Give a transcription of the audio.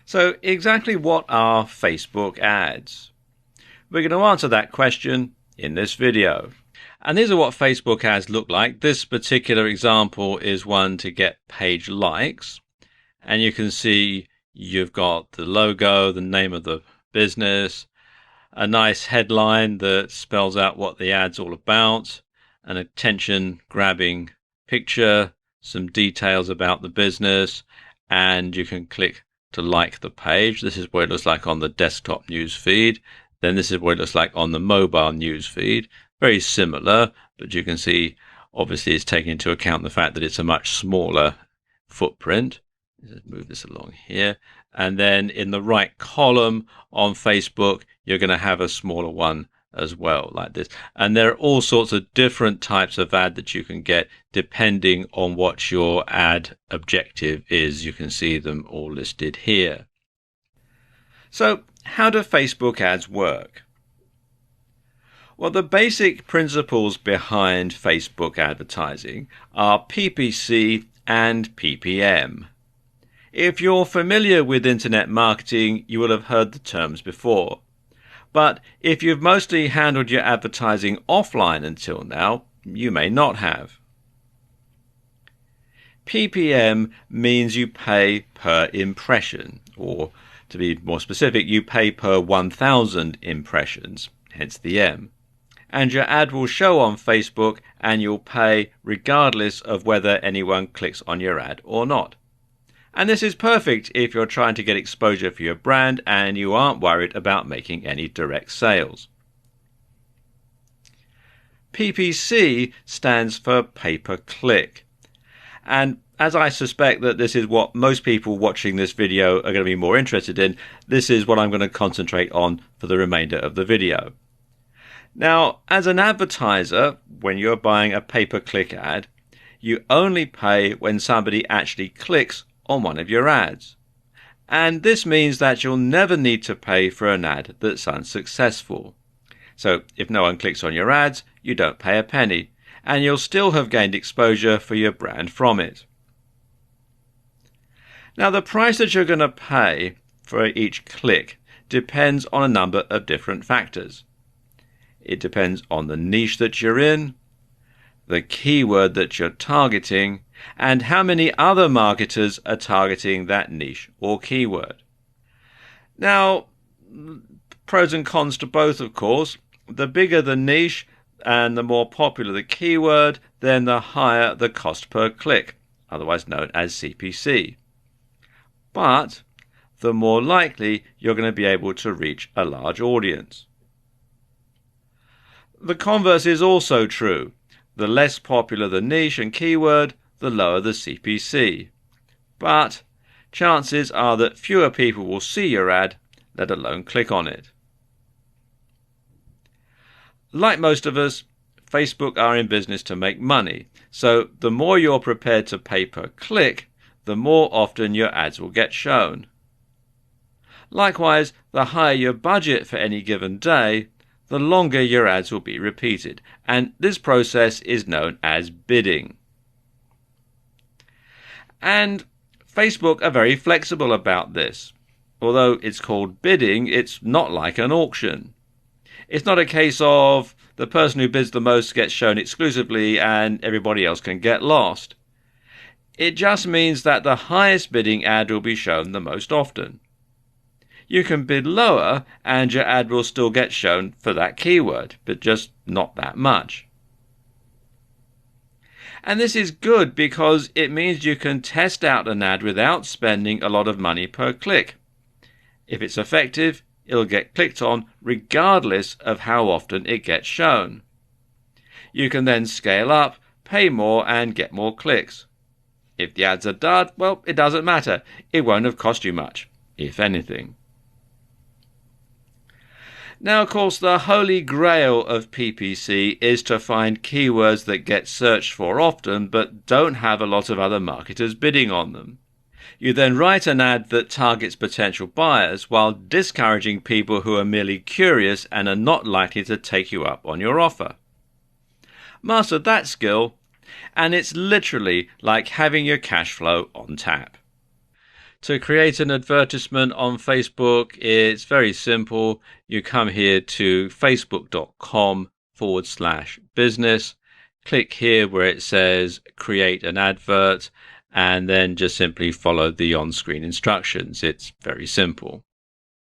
So exactly what are Facebook ads? We're going to answer that question in this video. And these are what Facebook ads look like. This particular example is one to get page likes. And you can see you've got the logo, the name of the business, a nice headline that spells out what the ad's all about, an attention-grabbing picture, some details about the business, and you can click to like the page. This is what it looks like on the desktop news feed. Then this is what it looks like on the mobile news feed. Very similar, but you can see obviously it's taking into account the fact that it's a much smaller footprint. Let's move this along here. And then in the right column on Facebook, you're going to have a smaller one as well, like this. And there are all sorts of different types of ad that you can get depending on what your ad objective is. You can see them all listed here. So how do Facebook ads work? Well, the basic principles behind Facebook advertising are PPC and PPM. If you're familiar with internet marketing, you will have heard the terms before. But if you've mostly handled your advertising offline until now, you may not have. PPM means you pay per impression, or to be more specific, you pay per 1,000 impressions, hence the M. And your ad will show on Facebook and you'll pay regardless of whether anyone clicks on your ad or not. And this is perfect if you're trying to get exposure for your brand and you aren't worried about making any direct sales. PPC stands for pay-per-click. And as I suspect that this is what most people watching this video are going to be more interested in, this is what I'm going to concentrate on for the remainder of the video. Now, as an advertiser, when you're buying a pay-per-click ad, you only pay when somebody actually clicks on one of your ads. And this means that you'll never need to pay for an ad that's unsuccessful. So if no one clicks on your ads, you don't pay a penny, and you'll still have gained exposure for your brand from it. Now, the price that you're going to pay for each click depends on a number of different factors. It depends on the niche that you're in, the keyword that you're targeting, and how many other marketers are targeting that niche or keyword. Now, pros and cons to both, of course. The bigger the niche and the more popular the keyword, then the higher the cost per click, otherwise known as CPC. But the more likely you're going to be able to reach a large audience. The converse is also true. The less popular the niche and keyword, the lower the CPC. But chances are that fewer people will see your ad, let alone click on it. Like most of us, Facebook are in business to make money, so the more you're prepared to pay per click, the more often your ads will get shown. Likewise, the higher your budget for any given day, the longer your ads will be repeated, and this process is known as bidding. And Facebook are very flexible about this. Although it's called bidding, it's not like an auction. It's not a case of the person who bids the most gets shown exclusively and everybody else can get lost. It just means that the highest bidding ad will be shown the most often. You can bid lower and your ad will still get shown for that keyword, but just not that much. And this is good because it means you can test out an ad without spending a lot of money per click. If it's effective, it'll get clicked on regardless of how often it gets shown. You can then scale up, pay more and get more clicks. If the ads are dud, well, it doesn't matter. It won't have cost you much, if anything. Now, of course, the holy grail of PPC is to find keywords that get searched for often but don't have a lot of other marketers bidding on them. You then write an ad that targets potential buyers while discouraging people who are merely curious and are not likely to take you up on your offer. Master that skill, and it's literally like having your cash flow on tap. To create an advertisement on Facebook, it's very simple. You come here to facebook.com/business. Click here where it says create an advert, and then just simply follow the on-screen instructions. It's very simple.